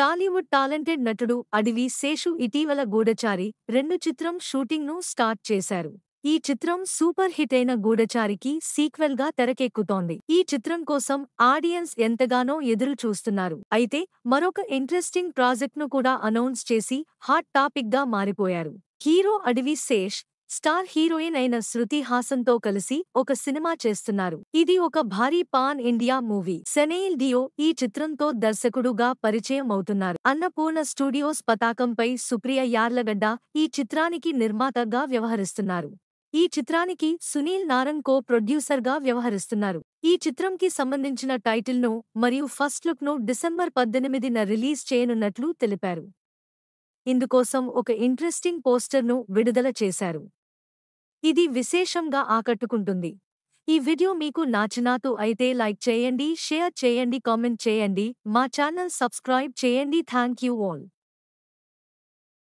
Tollywood talented నటుడు అడివి శేషు ఇటీవల గూఢచారి 2 చిత్రం షూటింగ్ను స్టార్ట్ చేశారు. ఈ చిత్రం సూపర్ హిట్ అయిన గూఢచారికి సీక్వెల్ గా తెరకెక్కుతోంది. ఈ చిత్రం కోసం ఆడియన్స్ ఎంతగానో ఎదురు చూస్తున్నారు. అయితే మరొక ఇంట్రెస్టింగ్ ప్రాజెక్ట్ను కూడా అనౌన్స్ చేసి హాట్ టాపిక్ గా మారిపోయారు. హీరో అడివి శేష్ స్టార్ హీరోయిన్ అయిన శృతి హాసన్తో కలిసి ఒక సినిమా చేస్తున్నారు. ఇది ఒక భారీ పాన్ ఇండియా మూవీ. సెనెయిల్ డియో ఈ చిత్రంతో దర్శకుడుగా పరిచయం అవుతున్నారు. అన్నపూర్ణ స్టూడియోస్ పతాకంపై సుప్రియ యార్లగడ్డ ఈ చిత్రానికి నిర్మాతగా వ్యవహరిస్తున్నారు. ఈ చిత్రానికి సునీల్ నారంగ్ కో ప్రొడ్యూసర్గా వ్యవహరిస్తున్నారు. ఈ చిత్రంకి సంబంధించిన టైటిల్ను మరియు ఫస్ట్ లుక్ను డిసెంబర్ 18న రిలీజ్ చేయనున్నట్లు తెలిపారు. ఇందుకోసం ఒక ఇంట్రెస్టింగ్ పోస్టర్ను విడుదల చేశారు. ఇది విశేషంగా ఆకట్టుకుంటుంది. ఈ వీడియో మీకు నచ్చినట్టు అయితే లైక్ చేయండి, షేర్ చేయండి, కామెంట్ చేయండి, మా ఛానల్ సబ్స్క్రైబ్ చేయండి. Thank you all.